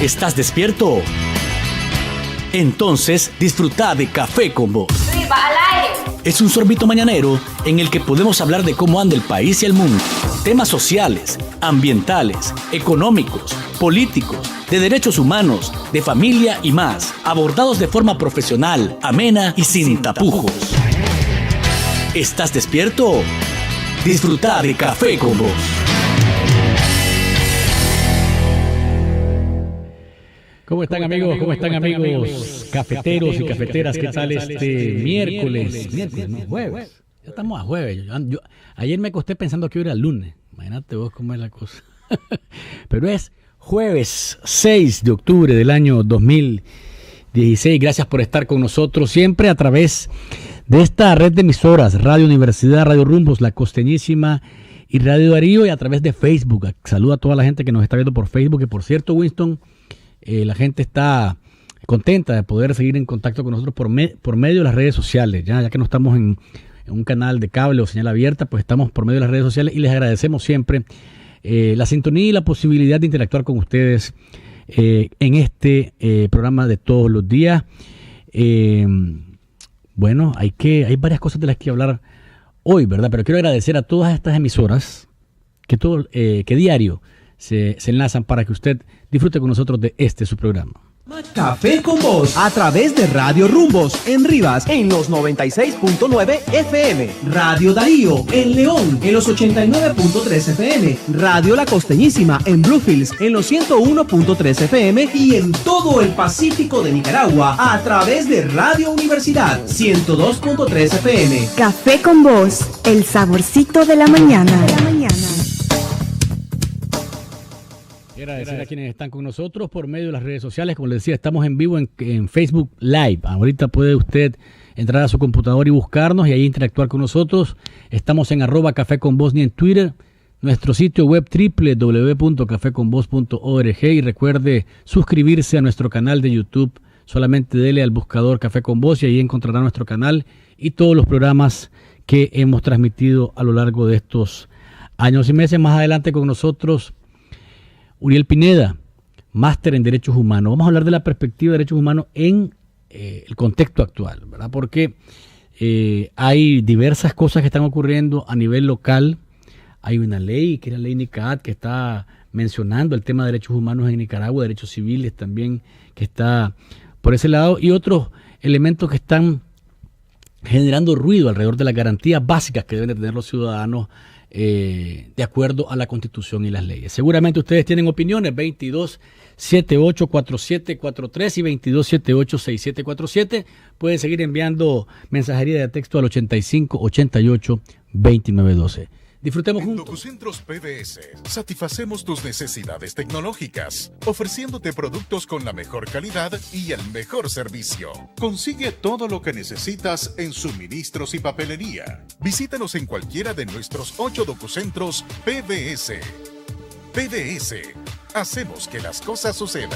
¿Estás despierto? Entonces disfruta de Café con Vos. ¡Riva al aire! Es un sorbito mañanero en el que podemos hablar de cómo anda el país y el mundo. Temas sociales, ambientales, económicos, políticos, de derechos humanos, de familia y más, abordados de forma profesional, amena y sin tapujos. ¿Estás despierto? Disfruta de Café con Vos. ¿Cómo están amigos? ¿Cómo están amigos? Cafeteros y cafeteras, ¿qué tal este miércoles? Miércoles, no, jueves. Ya estamos a jueves. Ayer me acosté pensando que hoy era lunes. Imagínate vos cómo es la cosa. Pero es jueves 6 de octubre del año 2016. Gracias por estar con nosotros siempre a través de esta red de emisoras, Radio Universidad, Radio Rumbos, La Costeñísima y Radio Darío, y a través de Facebook. Saludo a toda la gente que nos está viendo por Facebook, que por cierto, Winston, la gente está contenta de poder seguir en contacto con nosotros por medio de las redes sociales, ya que no estamos en un canal de cable o señal abierta, pues estamos por medio de las redes sociales y les agradecemos siempre la sintonía y la posibilidad de interactuar con ustedes en este programa de todos los días. Bueno, hay varias cosas de las que hablar hoy, ¿verdad? Pero quiero agradecer a todas estas emisoras que diario se enlazan para que usted disfrute con nosotros de su programa. Café con Vos, a través de Radio Rumbos en Rivas en los 96.9 FM, Radio Darío en León en los 89.3 FM, Radio La Costeñísima en Bluefields en los 101.3 FM y en todo el Pacífico de Nicaragua a través de Radio Universidad 102.3 FM. Café con Vos, el saborcito de la mañana. Agradecer a quienes están con nosotros por medio de las redes sociales. Como les decía, estamos en vivo en Facebook Live. Ahorita puede usted entrar a su computador y buscarnos y ahí interactuar con nosotros. Estamos en @Café con Vos ni en Twitter. Nuestro sitio web www.cafeconvos.org, y recuerde suscribirse a nuestro canal de YouTube. Solamente dele al buscador Café con Vos y ahí encontrará nuestro canal y todos los programas que hemos transmitido a lo largo de estos años y meses. Más adelante con nosotros Uriel Pineda, máster en Derechos Humanos. Vamos a hablar de la perspectiva de Derechos Humanos en el contexto actual, ¿verdad? Porque hay diversas cosas que están ocurriendo a nivel local. Hay una ley, que es la ley NICAD, que está mencionando el tema de derechos humanos en Nicaragua, derechos civiles también, que está por ese lado, y otros elementos que están generando ruido alrededor de las garantías básicas que deben de tener los ciudadanos de acuerdo a la Constitución y las leyes. Seguramente ustedes tienen opiniones. 22784743 y 22786747. Pueden seguir enviando mensajería de texto al 85882912. Disfrutemos juntos. En Docucentros PBS satisfacemos tus necesidades tecnológicas, ofreciéndote productos con la mejor calidad y el mejor servicio. Consigue todo lo que necesitas en suministros y papelería. Visítanos en cualquiera de nuestros 8 Docucentros PBS. PBS, hacemos que las cosas sucedan.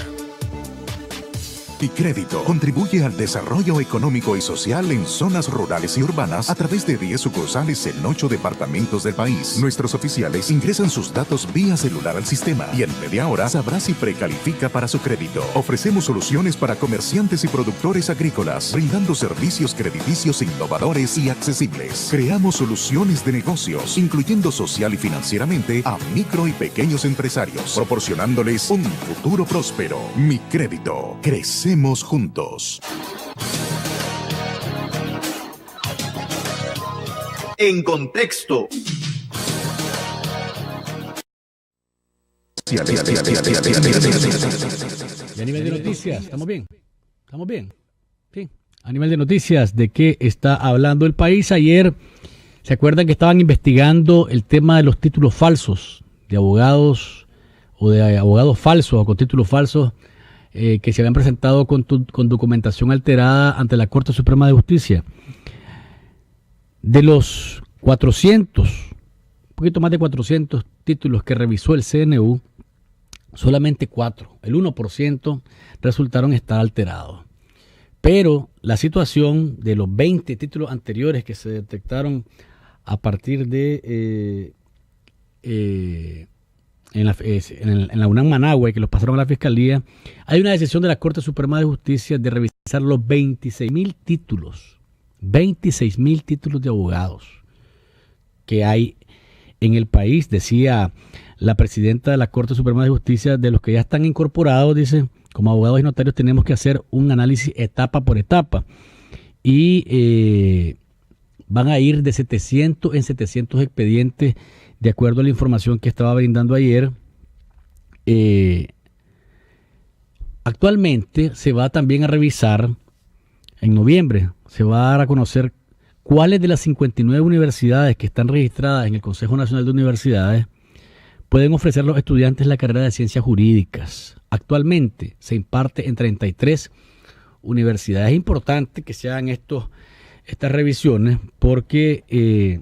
Micrédito contribuye al desarrollo económico y social en zonas rurales y urbanas a través de 10 sucursales en 8 departamentos del país. Nuestros oficiales ingresan sus datos vía celular al sistema y en media hora sabrá si precalifica para su crédito. Ofrecemos soluciones para comerciantes y productores agrícolas, brindando servicios crediticios innovadores y accesibles. Creamos soluciones de negocios, incluyendo social y financieramente a micro y pequeños empresarios, proporcionándoles un futuro próspero. Micrédito, crecemos juntos. En contexto. Y a nivel de noticias, ¿estamos bien? ¿Estamos bien? Sí. A nivel de noticias, ¿de qué está hablando el país? Ayer, ¿se acuerdan que estaban investigando el tema de los títulos falsos de abogados o de abogados falsos o con títulos falsos que se habían presentado con documentación alterada ante la Corte Suprema de Justicia? De los 400, un poquito más de 400 títulos que revisó el CNU, solamente 4, el 1%, resultaron estar alterados. Pero la situación de los 20 títulos anteriores que se detectaron a partir de en la UNAM Managua y que los pasaron a la Fiscalía, hay una decisión de la Corte Suprema de Justicia de revisar los 26.000 títulos, 26.000 títulos de abogados que hay en el país. Decía la presidenta de la Corte Suprema de Justicia, de los que ya están incorporados, dice, como abogados y notarios tenemos que hacer un análisis etapa por etapa. Y van a ir de 700 en 700 expedientes, de acuerdo a la información que estaba brindando ayer. Actualmente se va también a revisar, en noviembre, se va a dar a conocer cuáles de las 59 universidades que están registradas en el Consejo Nacional de Universidades pueden ofrecer a los estudiantes la carrera de Ciencias Jurídicas. Actualmente se imparte en 33 universidades. Es importante que se hagan estas revisiones porque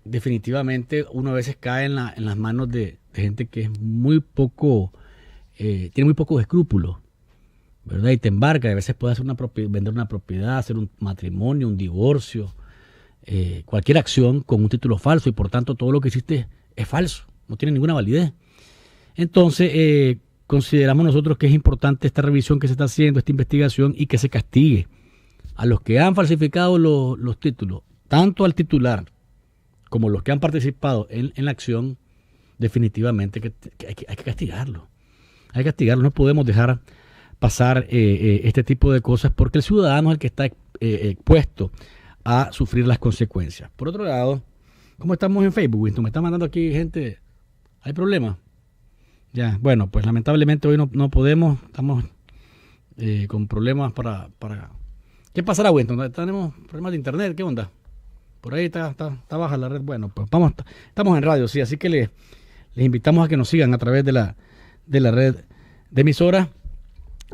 definitivamente uno a veces cae en las manos de gente que es tiene muy pocos escrúpulos, ¿verdad? Y te embarca, y a veces puede hacer vender una propiedad, hacer un matrimonio, un divorcio, cualquier acción con un título falso, y por tanto todo lo que hiciste es falso, no tiene ninguna validez. Entonces consideramos nosotros que es importante esta revisión que se está haciendo, esta investigación, y que se castigue a los que han falsificado los títulos, tanto al titular como los que han participado en la acción. Definitivamente que hay que castigarlo. Hay que castigarlo. No podemos dejar pasar este tipo de cosas, porque el ciudadano es el que está expuesto a sufrir las consecuencias. Por otro lado, ¿cómo estamos en Facebook, Winston? Me está mandando aquí gente. ¿Hay problemas? Ya, bueno, pues lamentablemente hoy no podemos. Estamos con problemas para... ¿Qué pasará, Winston? Tenemos problemas de internet. ¿Qué onda? Por ahí está baja la red. Bueno, pues estamos en radio, sí, así que les invitamos a que nos sigan a través de la red de emisoras.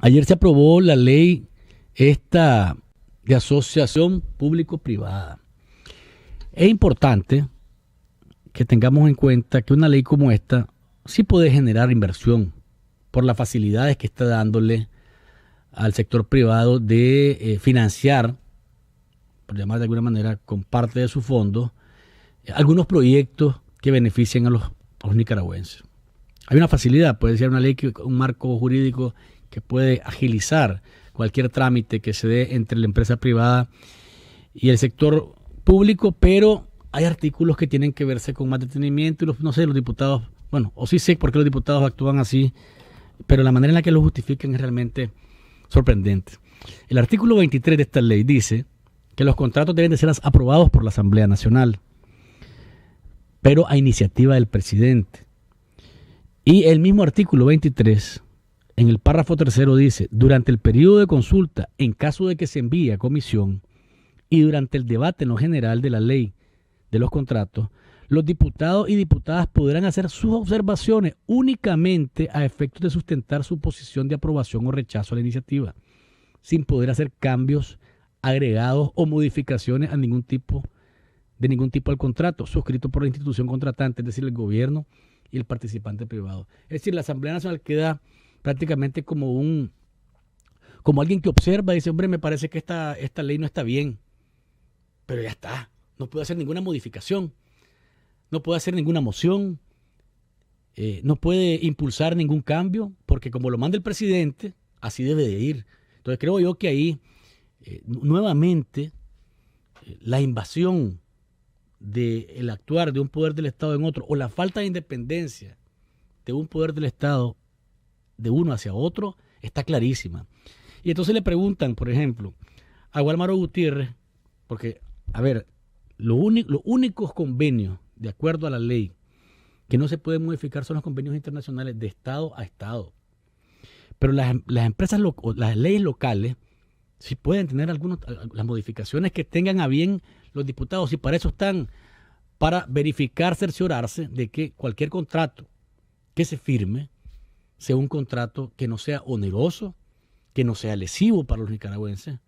Ayer se aprobó la ley esta de asociación público-privada. Es importante que tengamos en cuenta que una ley como esta sí puede generar inversión por las facilidades que está dándole al sector privado de financiar, por llamar de alguna manera, con parte de su fondo, algunos proyectos que beneficien a los nicaragüenses. Hay una facilidad, puede ser una ley, un marco jurídico que puede agilizar cualquier trámite que se dé entre la empresa privada y el sector público, pero hay artículos que tienen que verse con más detenimiento y los diputados, bueno, o sí sé por qué los diputados actúan así, pero la manera en la que lo justifican es realmente sorprendente. El artículo 23 de esta ley dice que los contratos deben de ser aprobados por la Asamblea Nacional, pero a iniciativa del presidente. Y el mismo artículo 23, en el párrafo tercero, dice: durante el periodo de consulta, en caso de que se envíe a comisión, y durante el debate en lo general de la ley de los contratos, los diputados y diputadas podrán hacer sus observaciones únicamente a efectos de sustentar su posición de aprobación o rechazo a la iniciativa, sin poder hacer cambios, agregados o modificaciones de ningún tipo al contrato suscrito por la institución contratante, es decir, el gobierno y el participante privado. Es decir, la Asamblea Nacional queda prácticamente como alguien que observa y dice: hombre, me parece que esta ley no está bien, pero ya está, no puede hacer ninguna modificación, no puede hacer ninguna moción, no puede impulsar ningún cambio, porque como lo manda el presidente, así debe de ir. Entonces creo yo que ahí nuevamente la invasión del actuar de un poder del Estado en otro, o la falta de independencia de un poder del Estado de uno hacia otro, está clarísima. Y entonces le preguntan, por ejemplo, a Wálmaro Gutiérrez, porque, a ver, los únicos convenios, de acuerdo a la ley, que no se pueden modificar son los convenios internacionales de Estado a Estado. Pero las empresas, las leyes locales, sí pueden tener las modificaciones que tengan a bien los diputados, y para eso están, para verificar, cerciorarse de que cualquier contrato que se firme sea un contrato que no sea oneroso, que no sea lesivo para los nicaragüenses,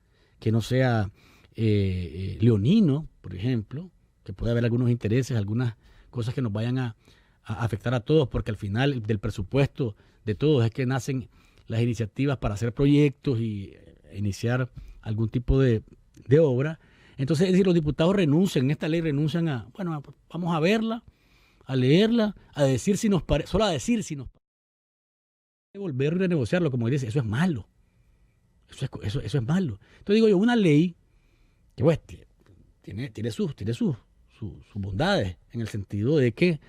que no sea leonino, por ejemplo, que puede haber algunos intereses, algunas cosas que nos vayan a afectar a todos, porque al final del presupuesto de todos es que nacen las iniciativas para hacer proyectos y iniciar algún tipo de obra. Entonces, es decir, los diputados renuncian, en esta ley renuncian bueno, vamos a verla, a leerla, a decir si nos parece, solo a decir si nos parece, volver a renegociarlo, como dice, eso es malo. Eso es malo. Entonces digo yo, una ley que pues, tiene sus bondades, en el sentido de que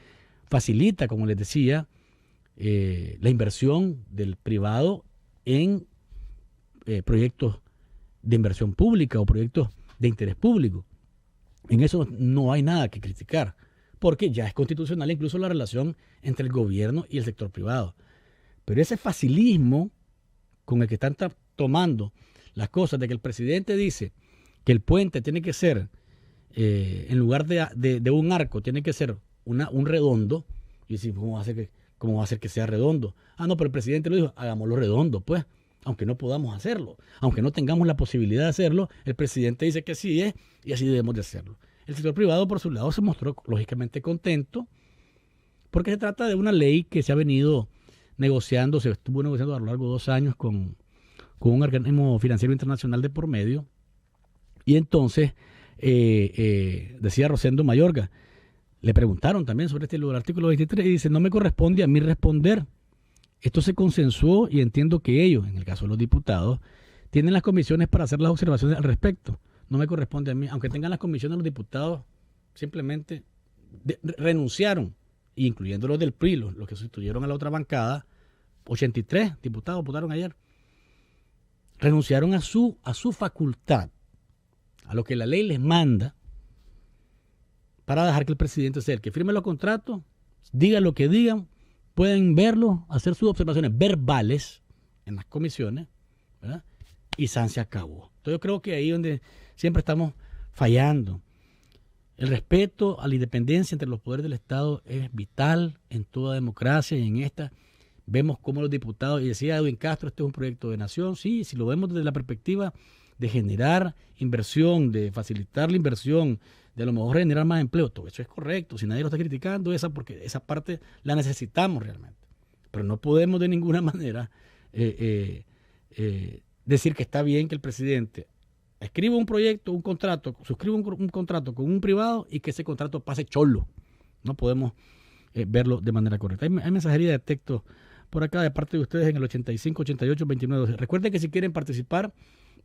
facilita, como les decía, la inversión del privado en proyectos de inversión pública o proyectos de interés público. En eso no hay nada que criticar, porque ya es constitucional incluso la relación entre el gobierno y el sector privado. Pero ese facilismo con el que están tomando las cosas, de que el presidente dice que el puente tiene que ser, en lugar de un arco, tiene que ser un redondo, y decir, ¿cómo va a ser que sea redondo? Ah, no, pero el presidente lo dijo, hagámoslo redondo, pues, aunque no podamos hacerlo, aunque no tengamos la posibilidad de hacerlo, el presidente dice que así es y así debemos de hacerlo. El sector privado, por su lado, se mostró lógicamente contento, porque se trata de una ley que se ha venido negociando, se estuvo negociando a lo largo de 2 años con un organismo financiero internacional de por medio, y entonces decía Rosendo Mayorga, le preguntaron también sobre el artículo 23 y dice, no me corresponde a mí responder. Esto se consensuó y entiendo que ellos, en el caso de los diputados, tienen las comisiones para hacer las observaciones al respecto. No me corresponde a mí, aunque tengan las comisiones los diputados, simplemente renunciaron, incluyendo los del PRI, los que sustituyeron a la otra bancada, 83 diputados votaron ayer, renunciaron a su facultad, a lo que la ley les manda, para dejar que el presidente sea el que firme los contratos, diga lo que digan, pueden verlo, hacer sus observaciones verbales en las comisiones, ¿verdad? Y San se acabó. Entonces yo creo que ahí donde siempre estamos fallando. El respeto a la independencia entre los poderes del Estado es vital en toda democracia, y en esta vemos cómo los diputados, y decía Edwin Castro, este es un proyecto de nación, sí, si lo vemos desde la perspectiva de generar inversión, de facilitar la inversión, de a lo mejor generar más empleo, todo eso es correcto, si nadie lo está criticando, porque esa parte la necesitamos realmente. Pero no podemos de ninguna manera decir que está bien que el presidente escriba un proyecto, un contrato, suscriba un contrato con un privado y que ese contrato pase cholo. No podemos verlo de manera correcta. Hay mensajería de texto por acá de parte de ustedes en el 85 88 29 12. Recuerden que si quieren participar,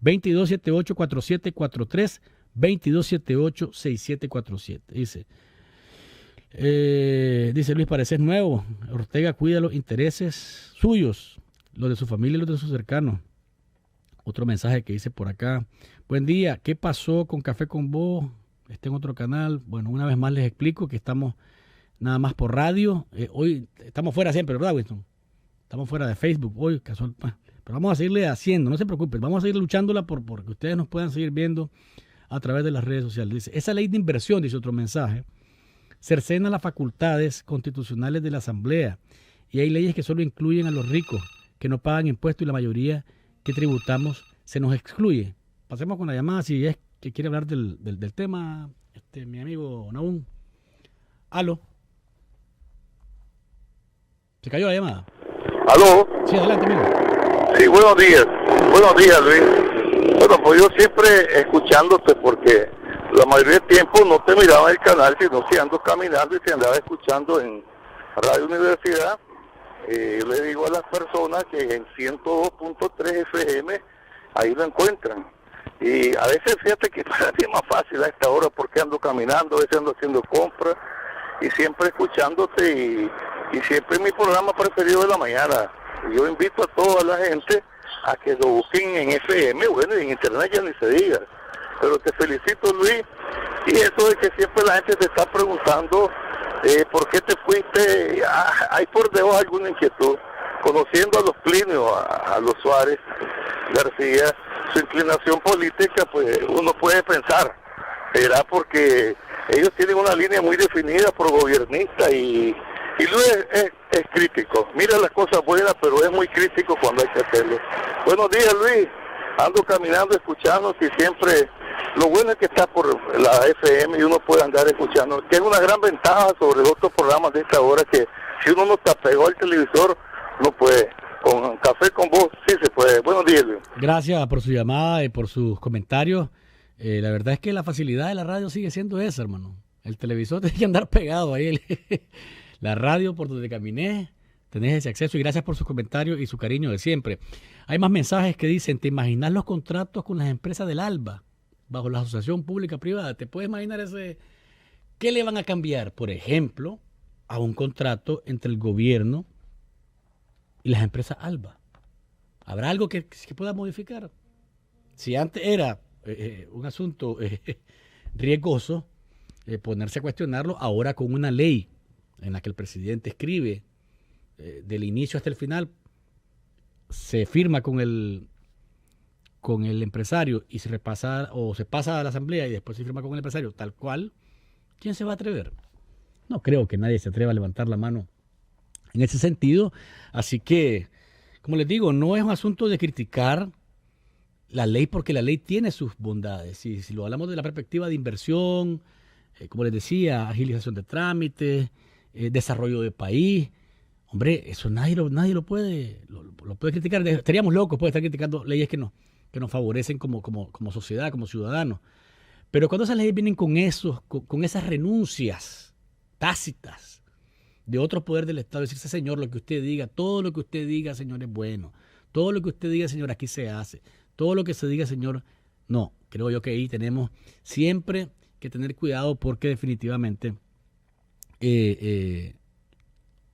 2278-4743, 2278-6747. Dice Luis Pareces Nuevo, Ortega cuida los intereses suyos, los de su familia y los de sus cercanos. Otro mensaje que dice por acá, buen día, ¿qué pasó con Café con Vos? Está en otro canal. Bueno, una vez más les explico que estamos nada más por radio. Hoy estamos fuera siempre, ¿verdad, Winston? Estamos fuera de Facebook hoy, casual. Pero vamos a seguirle haciendo, no se preocupen, vamos a seguir luchándola por que ustedes nos puedan seguir viendo a través de las redes sociales. Dice, esa ley de inversión, dice otro mensaje, cercena las facultades constitucionales de la Asamblea, y hay leyes que solo incluyen a los ricos, que no pagan impuestos, y la mayoría que tributamos se nos excluye. Pasemos con la llamada, si es que quiere hablar del tema, mi amigo Naún. ¿Aló? ¿Se cayó la llamada? ¿Aló? Sí, adelante, amigo. Sí, buenos días. Buenos días, Luis. Bueno, pues yo siempre escuchándote, porque la mayoría del tiempo no te miraba en el canal, sino si ando caminando y si andaba escuchando en Radio Universidad. Le digo a las personas que en 102.3 FM ahí lo encuentran. Y a veces fíjate que para mí es más fácil a esta hora porque ando caminando, a veces ando haciendo compras y siempre escuchándote, y siempre es mi programa preferido de la mañana. Yo invito a toda la gente a que lo busquen en FM, bueno, y en internet ya ni se diga. Pero te felicito, Luis, y eso de que siempre la gente te está preguntando ¿por qué te fuiste? Hay por debajo alguna inquietud. Conociendo a los Plinio, a los Suárez, García, su inclinación política, pues uno puede pensar, será porque ellos tienen una línea muy definida pro-gobernista, y Luis es crítico. Mira las cosas buenas, pero es muy crítico cuando hay que hacerlo. Buenos días, Luis. Ando caminando, escuchando, y siempre lo bueno es que está por la FM y uno puede andar escuchando, que es una gran ventaja sobre otros programas de esta hora, que si uno no está pegado al televisor, no puede. Con Café con Vos sí se puede. Buenos días, Luis. Gracias por su llamada y por sus comentarios. La verdad es que la facilidad de la radio sigue siendo esa, hermano. El televisor tiene que andar pegado ahí. La radio por donde caminé, tenés ese acceso y gracias por sus comentarios y su cariño de siempre. Hay más mensajes que dicen, ¿te imaginas los contratos con las empresas del ALBA bajo la asociación pública-privada? ¿Te puedes imaginar ese? ¿Qué le van a cambiar? Por ejemplo, a un contrato entre el gobierno y las empresas ALBA. ¿Habrá algo que pueda modificar? Si antes era un asunto riesgoso, ponerse a cuestionarlo, ahora con una ley en la que el presidente escribe del inicio hasta el final, se firma con el empresario y se pasa a la asamblea y después se firma con el empresario, tal cual, ¿quién se va a atrever? No creo que nadie se atreva a levantar la mano en ese sentido. Así que, como les digo, no es un asunto de criticar la ley porque la ley tiene sus bondades. Si lo hablamos de la perspectiva de inversión, como les decía, agilización de trámites, desarrollo de país, hombre, eso nadie lo puede criticar. Estaríamos locos por estar criticando leyes que nos favorecen como sociedad, como ciudadanos. Pero cuando esas leyes vienen con esas renuncias tácitas de otro poder del Estado, decirse, señor, lo que usted diga, todo lo que usted diga, señor, es bueno. Todo lo que usted diga, señor, aquí se hace. Todo lo que se diga, señor, no. Creo yo que ahí tenemos siempre que tener cuidado porque definitivamente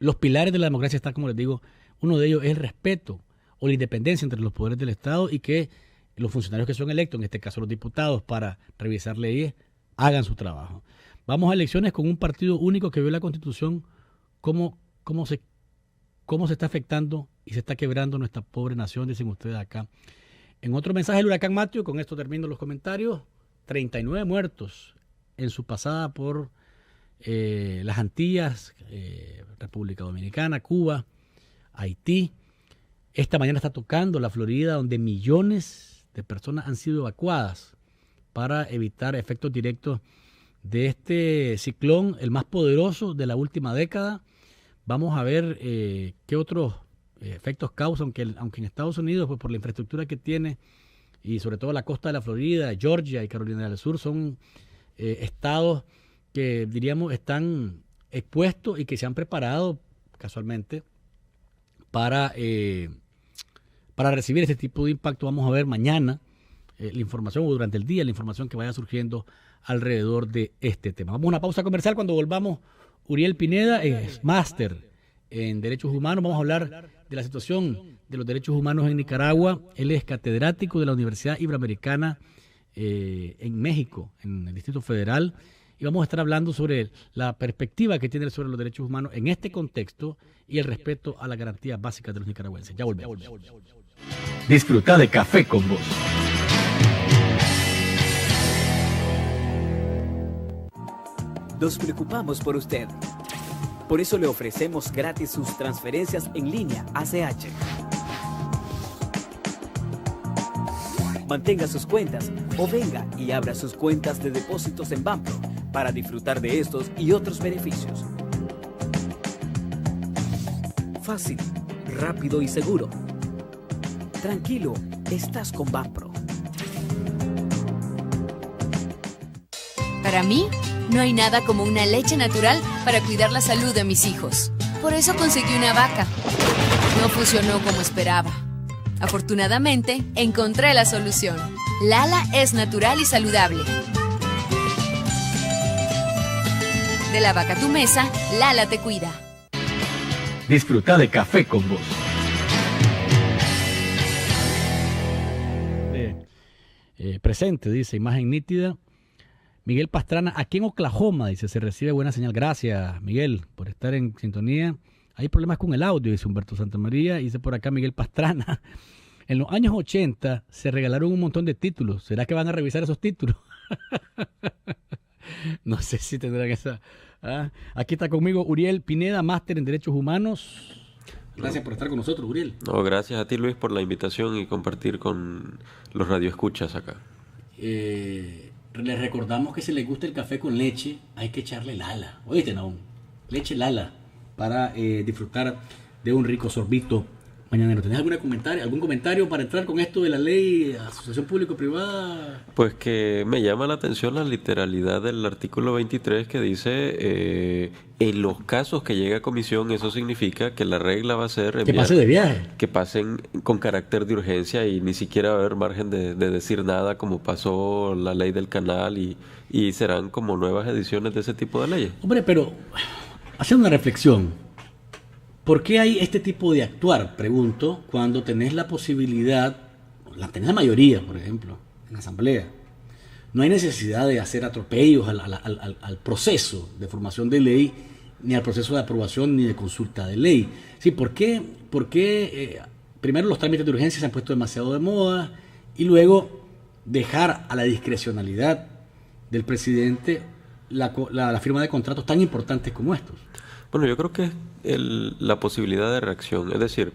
los pilares de la democracia están, como les digo, uno de ellos es el respeto o la independencia entre los poderes del Estado y que los funcionarios que son electos, en este caso los diputados, para revisar leyes, hagan su trabajo. Vamos a elecciones con un partido único que viola la Constitución. ¿Cómo se está afectando y se está quebrando nuestra pobre nación? Dicen ustedes acá. En otro mensaje del huracán Matthew, con esto termino los comentarios, 39 muertos en su pasada por las Antillas, República Dominicana, Cuba, Haití. Esta mañana está tocando la Florida, donde millones de personas han sido evacuadas para evitar efectos directos de este ciclón, el más poderoso de la última década. Vamos a ver qué otros efectos causa, aunque en Estados Unidos, pues por la infraestructura que tiene, y sobre todo la costa de la Florida, Georgia y Carolina del Sur, son estados que diríamos están expuestos y que se han preparado casualmente para recibir este tipo de impacto. Vamos a ver mañana la información, o durante el día la información que vaya surgiendo alrededor de este tema. Vamos a una pausa comercial. Cuando volvamos, Uriel Pineda es máster en Derechos Humanos. Vamos a hablar de la situación de los derechos humanos en Nicaragua. Él es catedrático de la Universidad Iberoamericana en México, en el Distrito Federal. Y vamos a estar hablando sobre la perspectiva que tiene sobre los derechos humanos en este contexto y el respeto a las garantías básicas de los nicaragüenses. Ya volvemos. Disfruta de Café con Vos. Nos preocupamos por usted. Por eso le ofrecemos gratis sus transferencias en línea ACH. Mantenga sus cuentas o venga y abra sus cuentas de depósitos en Banpro para disfrutar de estos y otros beneficios. Fácil, rápido y seguro. Tranquilo, estás con Banpro. Para mí, no hay nada como una leche natural para cuidar la salud de mis hijos. Por eso conseguí una vaca. No funcionó como esperaba. Afortunadamente, encontré la solución. Lala es natural y saludable. De la vaca a tu mesa, Lala te cuida. Disfruta de Café con Vos. Presente, dice, imagen nítida. Miguel Pastrana, aquí en Oklahoma, dice, se recibe buena señal. Gracias, Miguel, por estar en sintonía. Hay problemas con el audio, dice Humberto Santamaría. Dice por acá Miguel Pastrana. En los años 80 se regalaron un montón de títulos. ¿Será que van a revisar esos títulos? No sé si tendrán esa... Aquí está conmigo Uriel Pineda, máster en Derechos Humanos. Gracias por estar con nosotros, Uriel. No, gracias a ti, Luis, por la invitación y compartir con los radioescuchas acá. Les recordamos que si les gusta el café con leche, hay que echarle Lala. Oíste, Naum, leche Lala para disfrutar de un rico sorbito Mañanero, ¿tenés algún comentario para entrar con esto de la ley asociación público-privada? Pues que me llama la atención la literalidad del artículo 23 que dice en los casos que llegue a comisión, eso significa que la regla va a ser que pase de viaje, que pasen con carácter de urgencia y ni siquiera va a haber margen de decir nada, como pasó la ley del canal, y serán como nuevas ediciones de ese tipo de leyes. Hombre, pero hacer una reflexión. ¿Por qué hay este tipo de actuar? Pregunto, cuando tenés la posibilidad, tenés la mayoría, por ejemplo, en la asamblea. No hay necesidad de hacer atropellos al proceso de formación de ley, ni al proceso de aprobación, ni de consulta de ley. Sí, ¿por qué primero los trámites de urgencia se han puesto demasiado de moda y luego dejar a la discrecionalidad del presidente la firma de contratos tan importantes como estos? Bueno, yo creo que es la posibilidad de reacción. Es decir,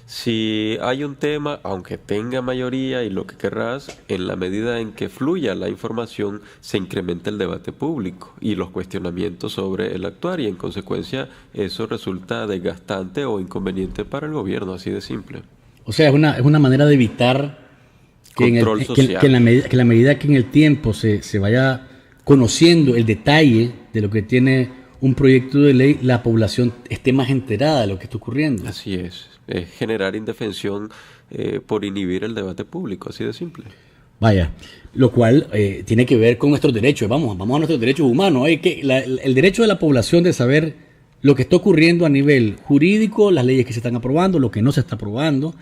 si hay un tema, aunque tenga mayoría y lo que querrás, en la medida en que fluya la información, se incrementa el debate público y los cuestionamientos sobre el actuar, y en consecuencia eso resulta desgastante o inconveniente para el gobierno, así de simple. O sea, es una manera de evitar que en la medida que en el tiempo se vaya conociendo el detalle de lo que tiene un proyecto de ley, la población esté más enterada de lo que está ocurriendo. Así es generar indefensión por inhibir el debate público, así de simple. Vaya, lo cual tiene que ver con nuestros derechos. Vamos a nuestros derechos humanos. El derecho de la población de saber lo que está ocurriendo a nivel jurídico, las leyes que se están aprobando, lo que no se está aprobando.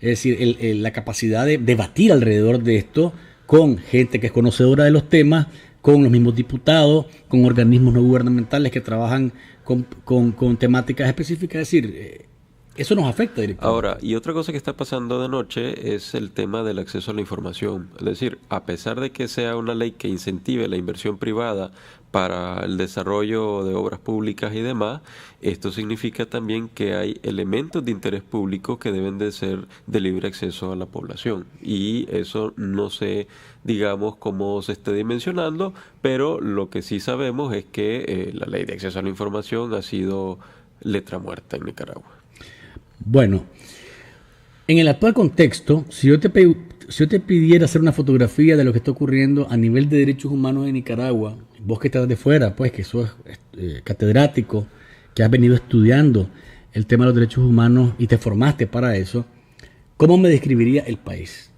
Es decir, la capacidad de debatir alrededor de esto con gente que es conocedora de los temas, con los mismos diputados, con organismos no gubernamentales que trabajan con temáticas específicas. Es decir, eso nos afecta directamente. Ahora, y otra cosa que está pasando de noche es el tema del acceso a la información. Es decir, a pesar de que sea una ley que incentive la inversión privada para el desarrollo de obras públicas y demás, esto significa también que hay elementos de interés público que deben de ser de libre acceso a la población. Y eso no sé, digamos, cómo se esté dimensionando, pero lo que sí sabemos es que la ley de acceso a la información ha sido letra muerta en Nicaragua. Bueno, en el actual contexto, si yo te pidiera hacer una fotografía de lo que está ocurriendo a nivel de derechos humanos en Nicaragua, vos que estás de fuera, pues que sos catedrático, que has venido estudiando el tema de los derechos humanos y te formaste para eso, ¿cómo me describiría el país?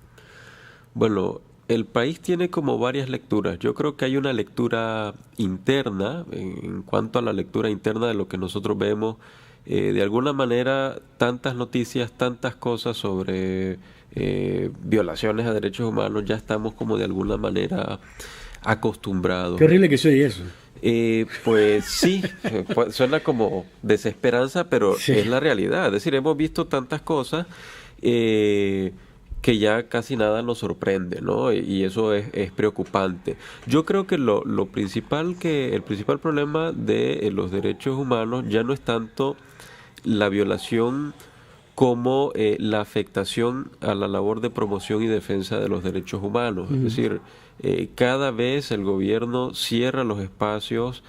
Bueno, el país tiene como varias lecturas. Yo creo que hay una lectura interna, en cuanto a la lectura interna de lo que nosotros vemos. De alguna manera, tantas noticias, tantas cosas sobre violaciones a derechos humanos, ya estamos como de alguna manera acostumbrados. Qué horrible que soy eso. Pues sí, suena como desesperanza, pero sí, es la realidad. Es decir, hemos visto tantas cosas que ya casi nada nos sorprende, ¿no? Y eso es preocupante. Yo creo que el principal problema de los derechos humanos ya no es tanto la violación como la afectación a la labor de promoción y defensa de los derechos humanos. Es decir, cada vez el gobierno cierra los espacios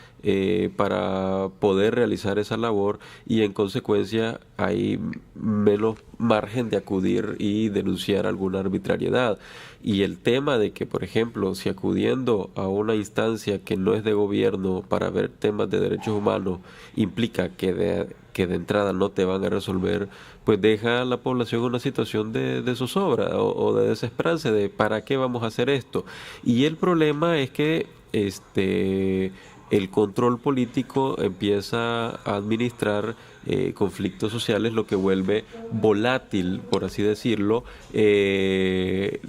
para poder realizar esa labor, y en consecuencia hay menos margen de acudir y denunciar alguna arbitrariedad. Y el tema de que, por ejemplo, si acudiendo a una instancia que no es de gobierno para ver temas de derechos humanos implica que de entrada no te van a resolver, pues deja a la población en una situación de zozobra o de desesperanza, de ¿para qué vamos a hacer esto? Y el problema es que el control político empieza a administrar conflictos sociales, lo que vuelve volátil, por así decirlo, el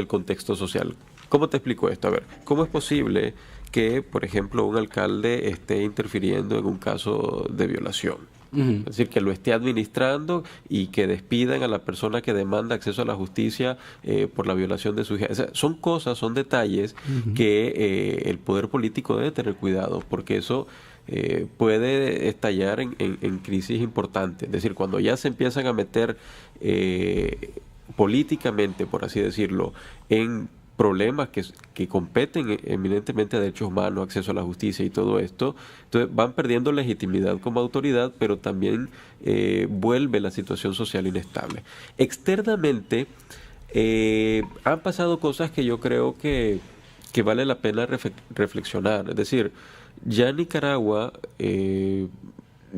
contexto social. ¿Cómo te explico esto? A ver, ¿cómo es posible que, por ejemplo, un alcalde esté interfiriendo en un caso de violación? Es decir, que lo esté administrando y que despidan a la persona que demanda acceso a la justicia por la violación de su hija. O sea, son detalles que el poder político debe tener cuidado, porque eso puede estallar en crisis importantes. Es decir, cuando ya se empiezan a meter políticamente, por así decirlo, en problemas que competen eminentemente a derechos humanos, acceso a la justicia y todo esto, entonces van perdiendo legitimidad como autoridad, pero también vuelve la situación social inestable. Externamente, han pasado cosas que yo creo que vale la pena reflexionar. Es decir, ya Nicaragua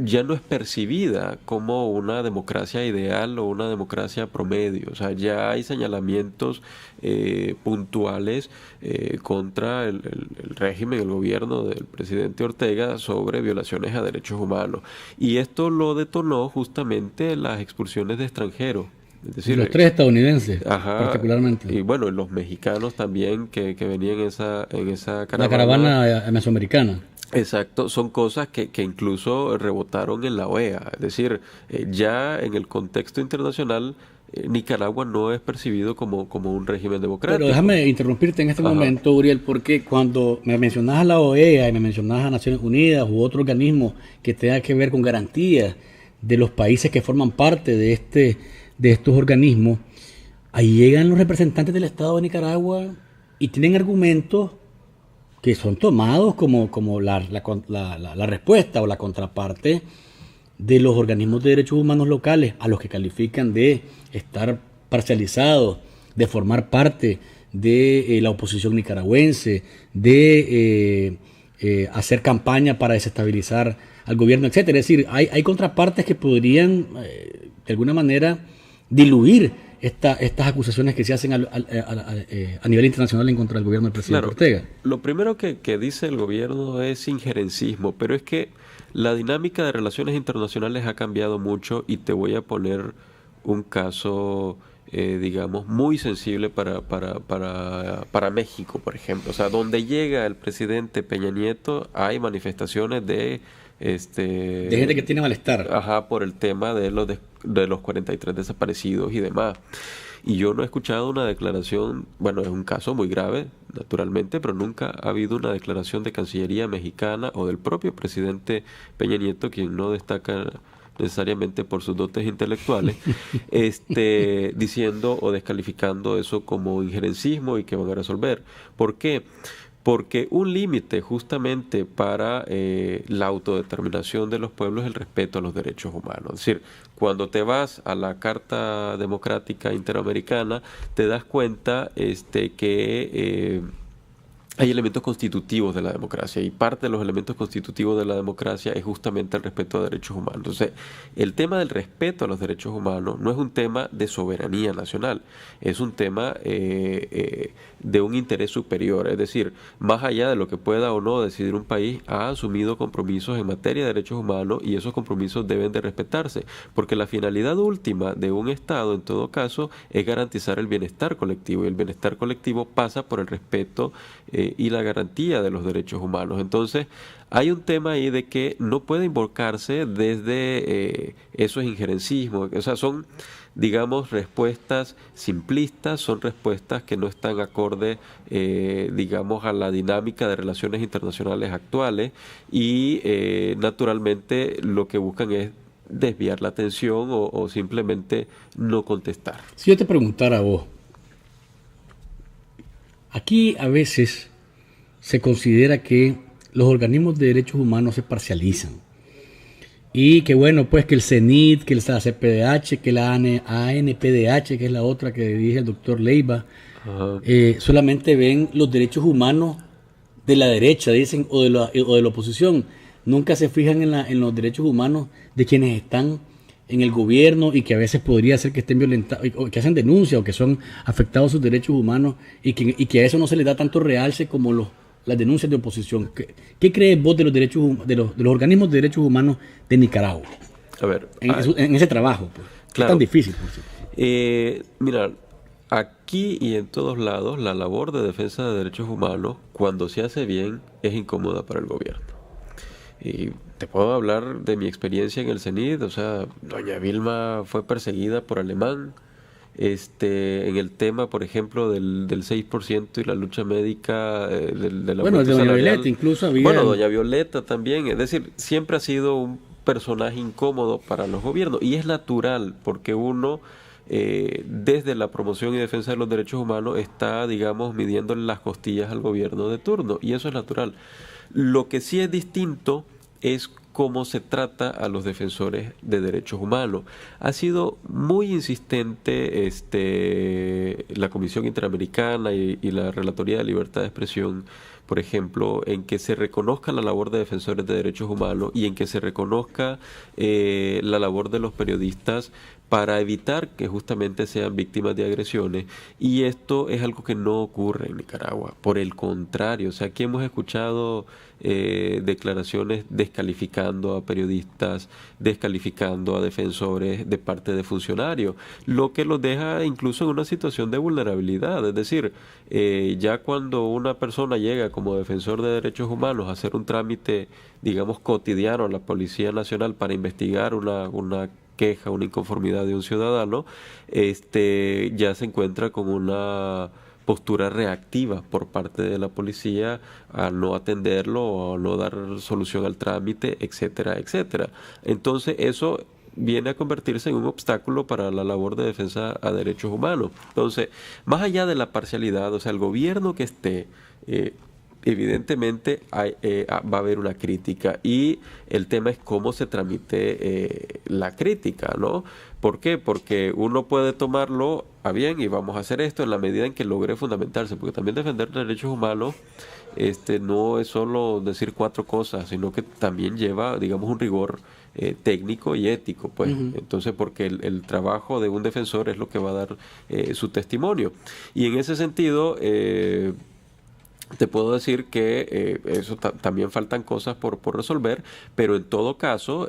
ya no es percibida como una democracia ideal o una democracia promedio. O sea, ya hay señalamientos puntuales contra el régimen, el gobierno del presidente Ortega sobre violaciones a derechos humanos. Y esto lo detonó justamente las expulsiones de extranjeros. Es decir, los 3 estadounidenses, particularmente. Y bueno, los mexicanos también que venían en esa caravana. La caravana mesoamericana. Exacto, son cosas que incluso rebotaron en la OEA. Es decir, ya en el contexto internacional, Nicaragua no es percibido como un régimen democrático. Pero déjame interrumpirte en este momento, Uriel, porque cuando me mencionas a la OEA y me mencionas a Naciones Unidas u otro organismo que tenga que ver con garantías de los países que forman parte de estos organismos, ahí llegan los representantes del Estado de Nicaragua y tienen argumentos que son tomados como la respuesta o la contraparte de los organismos de derechos humanos locales, a los que califican de estar parcializados, de formar parte de la oposición nicaragüense, de hacer campaña para desestabilizar al gobierno, etcétera. Es decir, hay contrapartes que podrían de alguna manera diluir estas acusaciones que se hacen a nivel internacional en contra del gobierno del presidente Ortega. Lo primero que dice el gobierno es injerencismo, pero es que la dinámica de relaciones internacionales ha cambiado mucho, y te voy a poner un caso, digamos, muy sensible para México, por ejemplo. O sea, donde llega el presidente Peña Nieto, hay manifestaciones de gente que tiene malestar. Por el tema de los 43 desaparecidos y demás. Y yo no he escuchado una declaración, bueno, es un caso muy grave, naturalmente, pero nunca ha habido una declaración de Cancillería mexicana o del propio presidente Peña Nieto, quien no destaca necesariamente por sus dotes intelectuales, diciendo o descalificando eso como injerencismo y que van a resolver. ¿Por qué? Porque un límite justamente para la autodeterminación de los pueblos es el respeto a los derechos humanos. Es decir, cuando te vas a la Carta Democrática Interamericana, te das cuenta que hay elementos constitutivos de la democracia, y parte de los elementos constitutivos de la democracia es justamente el respeto a derechos humanos. Entonces, el tema del respeto a los derechos humanos no es un tema de soberanía nacional, es un tema de un interés superior. Es decir, más allá de lo que pueda o no decidir un país, ha asumido compromisos en materia de derechos humanos, y esos compromisos deben de respetarse, porque la finalidad última de un Estado, en todo caso, es garantizar el bienestar colectivo, y el bienestar colectivo pasa por el respeto y la garantía de los derechos humanos. Entonces, hay un tema ahí de que no puede invocarse desde esos injerencismos. O sea, son, digamos, respuestas simplistas, son respuestas que no están acorde, digamos, a la dinámica de relaciones internacionales actuales, y naturalmente lo que buscan es desviar la atención o simplemente no contestar. Si yo te preguntara a vos, aquí a veces se considera que los organismos de derechos humanos se parcializan, y que bueno, pues que el CENIT, que la CPDH, que la ANPDH, que es la otra que dirige el doctor Leiva, solamente ven los derechos humanos de la derecha, dicen, o de la oposición. Nunca se fijan en los derechos humanos de quienes están en el gobierno, y que a veces podría ser que estén violentados, o que hacen denuncias, o que son afectados sus derechos humanos, y que a eso no se les da tanto realce como las denuncias de oposición. ¿Qué crees vos de los derechos de los organismos de derechos humanos de Nicaragua? A ver, en ese trabajo, pues, claro, es tan difícil. Mira, aquí y en todos lados, la labor de defensa de derechos humanos, cuando se hace bien, es incómoda para el gobierno. Y te puedo hablar de mi experiencia en el CENIT. O sea, doña Vilma fue perseguida por Alemán. En el tema, por ejemplo, del 6% y la lucha médica de la bueno, de doña Violeta incluso había... Bueno, doña Violeta también. Es decir, siempre ha sido un personaje incómodo para los gobiernos, y es natural, porque uno desde la promoción y defensa de los derechos humanos está, digamos, midiendo las costillas al gobierno de turno, y eso es natural. Lo que sí es distinto es cómo se trata a los defensores de derechos humanos. Ha sido muy insistente la Comisión Interamericana y la Relatoría de Libertad de Expresión, por ejemplo, en que se reconozca la labor de defensores de derechos humanos y en que se reconozca la labor de los periodistas para evitar que justamente sean víctimas de agresiones, y esto es algo que no ocurre en Nicaragua. Por el contrario, o sea, aquí hemos escuchado declaraciones descalificando a periodistas, descalificando a defensores de parte de funcionarios, lo que los deja incluso en una situación de vulnerabilidad. Es decir, ya cuando una persona llega como defensor de derechos humanos a hacer un trámite, digamos, cotidiano a la Policía Nacional para investigar una queja, una inconformidad de un ciudadano, ya se encuentra con una postura reactiva por parte de la policía a no atenderlo o a no dar solución al trámite, etcétera, etcétera. Entonces eso viene a convertirse en un obstáculo para la labor de defensa a derechos humanos. Entonces, más allá de la parcialidad, o sea, el gobierno que esté, evidentemente va a haber una crítica, y el tema es cómo se tramite la crítica, ¿no? ¿Por qué? Porque uno puede tomarlo a bien y vamos a hacer esto en la medida en que logre fundamentarse, porque también defender derechos humanos no es solo decir 4 cosas, sino que también lleva, digamos, un rigor técnico y ético, pues. Entonces, porque el trabajo de un defensor es lo que va a dar su testimonio. Y en ese sentido, te puedo decir que eso también faltan cosas por resolver, pero en todo caso,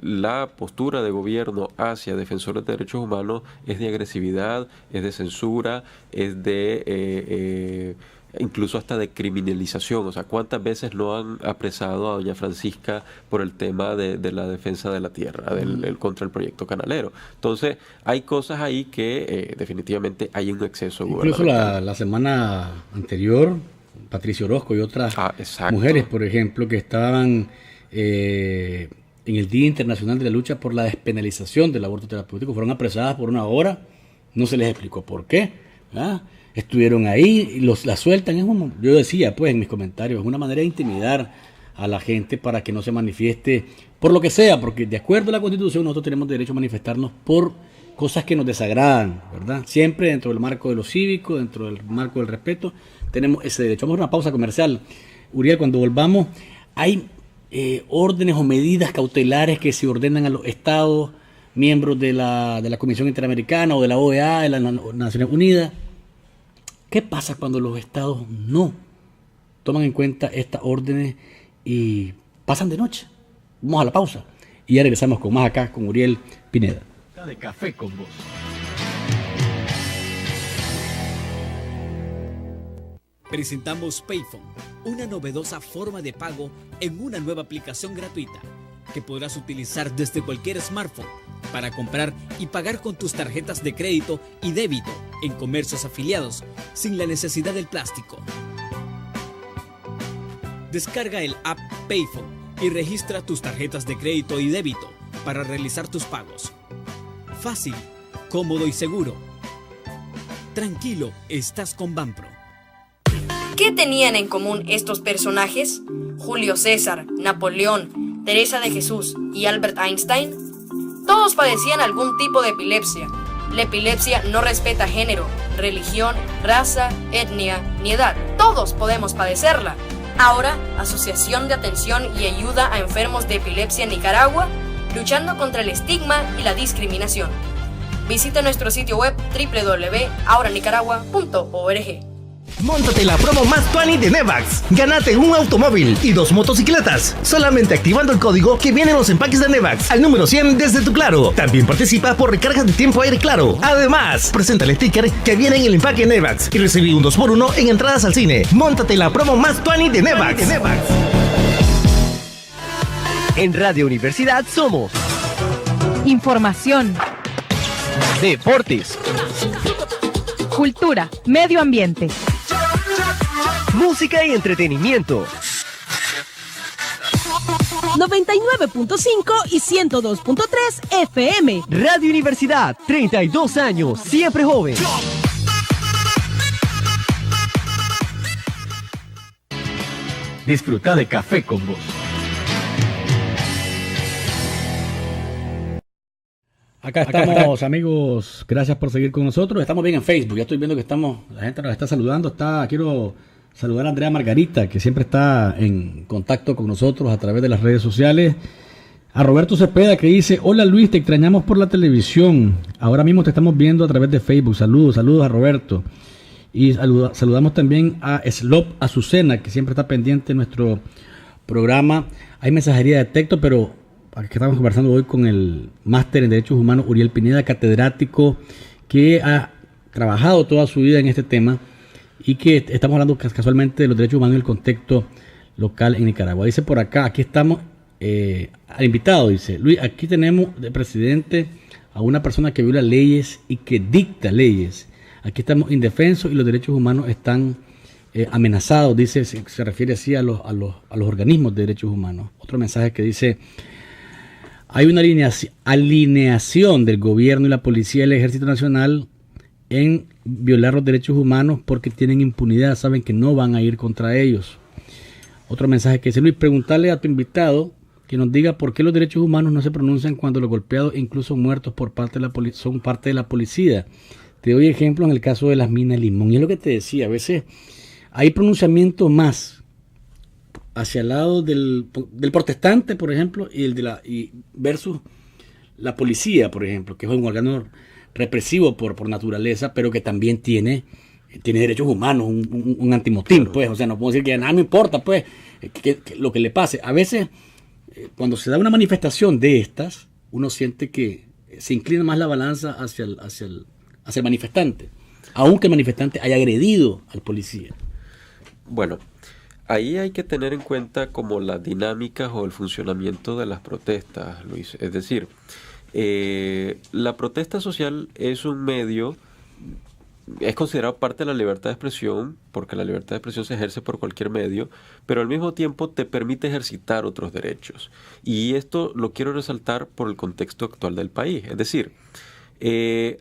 la postura de gobierno hacia defensores de derechos humanos es de agresividad, es de censura, es de incluso hasta de criminalización. O sea, ¿cuántas veces no han apresado a doña Francisca por el tema de la defensa de la tierra, contra el proyecto canalero? Entonces, hay cosas ahí que definitivamente hay un exceso incluso la semana anterior, Patricia Orozco y otras mujeres, por ejemplo, que estaban en el Día Internacional de la Lucha por la Despenalización del Aborto Terapéutico, fueron apresadas por 1 hora, no se les explicó por qué, ¿verdad? Estuvieron ahí y la sueltan. Yo decía, pues, en mis comentarios, es una manera de intimidar a la gente para que no se manifieste por lo que sea, porque de acuerdo a la Constitución nosotros tenemos derecho a manifestarnos por cosas que nos desagradan, ¿verdad? Siempre dentro del marco de lo cívico, dentro del marco del respeto, tenemos ese derecho. Vamos a una pausa comercial. Uriel, cuando volvamos, hay órdenes o medidas cautelares que se ordenan a los estados miembros de la Comisión Interamericana o de la OEA, de las Naciones Unidas. ¿Qué pasa cuando los estados no toman en cuenta estas órdenes y pasan de noche? Vamos a la pausa y ya regresamos con más acá con Uriel Pineda. De Café con Vos. Presentamos Payphone, una novedosa forma de pago en una nueva aplicación gratuita que podrás utilizar desde cualquier smartphone para comprar y pagar con tus tarjetas de crédito y débito en comercios afiliados sin la necesidad del plástico. Descarga el app Payphone y registra tus tarjetas de crédito y débito para realizar tus pagos. Fácil, cómodo y seguro. Tranquilo, estás con Banpro. ¿Qué tenían en común estos personajes? Julio César, Napoleón, Teresa de Jesús y Albert Einstein. Todos padecían algún tipo de epilepsia. La epilepsia no respeta género, religión, raza, etnia ni edad. Todos podemos padecerla. Ahora, Asociación de Atención y Ayuda a Enfermos de Epilepsia en Nicaragua, luchando contra el estigma y la discriminación. Visita nuestro sitio web www.ahoranicaragua.org. Móntate la promo más tuani de Nevax. Gánate un automóvil y 2 motocicletas, solamente activando el código que viene en los empaques de Nevax al número 100 desde tu Claro. También participa por recargas de tiempo aire Claro. Además, presenta el sticker que viene en el empaque Nevax y recibí un 2x1 en entradas al cine. Móntate la promo más tuani de Nevax. En Radio Universidad somos información, deportes, cultura, medio ambiente, música y entretenimiento. 99.5 y 102.3 FM. Radio Universidad, 32 años, siempre joven. Disfruta de Café con Voz. Acá estamos, amigos. Gracias por seguir con nosotros. Estamos bien en Facebook. Ya estoy viendo que la gente nos está saludando. Quiero saludar a Andrea Margarita, que siempre está en contacto con nosotros a través de las redes sociales. A Roberto Cepeda, que dice: hola Luis, te extrañamos por la televisión. Ahora mismo te estamos viendo a través de Facebook. Saludos a Roberto. Y saludamos también a Slop Azucena, que siempre está pendiente de nuestro programa. Hay mensajería de texto, pero aquí estamos conversando hoy con el máster en Derechos Humanos, Uriel Pineda, catedrático, que ha trabajado toda su vida en este tema y que estamos hablando casualmente de los derechos humanos en el contexto local en Nicaragua. Dice por acá, aquí estamos, al invitado, dice: Luis, aquí tenemos de presidente a una persona que viola leyes y que dicta leyes. Aquí estamos indefensos y los derechos humanos están amenazados, dice, se refiere así a los organismos de derechos humanos. Otro mensaje que dice: hay una alineación del gobierno y la policía y el Ejército Nacional en violar los derechos humanos porque tienen impunidad, saben que no van a ir contra ellos. Otro mensaje que dice: Luis, preguntarle a tu invitado que nos diga por qué los derechos humanos no se pronuncian cuando los golpeados, incluso muertos por parte de son parte de la policía. Te doy ejemplo en el caso de las minas Limón. Y es lo que te decía, a veces hay pronunciamiento más hacia el lado del protestante, por ejemplo, y versus la policía, por ejemplo, que es un órgano represivo por naturaleza, pero que también tiene derechos humanos, un antimotín, pues. O sea, no puedo decir que nada me importa, pues, que lo que le pase. A veces, cuando se da una manifestación de estas, uno siente que se inclina más la balanza hacia el manifestante, aunque el manifestante haya agredido al policía. Bueno, ahí hay que tener en cuenta como las dinámicas o el funcionamiento de las protestas, Luis. Es decir, la protesta social es un medio, es considerado parte de la libertad de expresión, porque la libertad de expresión se ejerce por cualquier medio, pero al mismo tiempo te permite ejercitar otros derechos. Y esto lo quiero resaltar por el contexto actual del país. Es decir,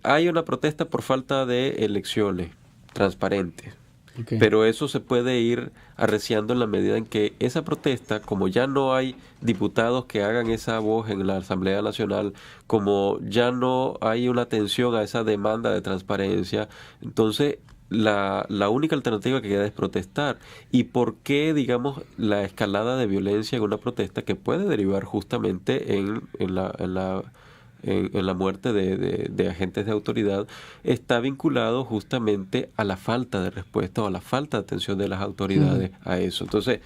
hay una protesta por falta de elecciones transparentes. Okay. Pero eso se puede ir arreciando en la medida en que esa protesta, como ya no hay diputados que hagan esa voz en la Asamblea Nacional, como ya no hay una atención a esa demanda de transparencia, entonces la única alternativa que queda es protestar. ¿Y por qué, digamos, la escalada de violencia en una protesta que puede derivar justamente en la muerte de agentes de autoridad está vinculado justamente a la falta de respuesta o a la falta de atención de las autoridades a eso? Entonces,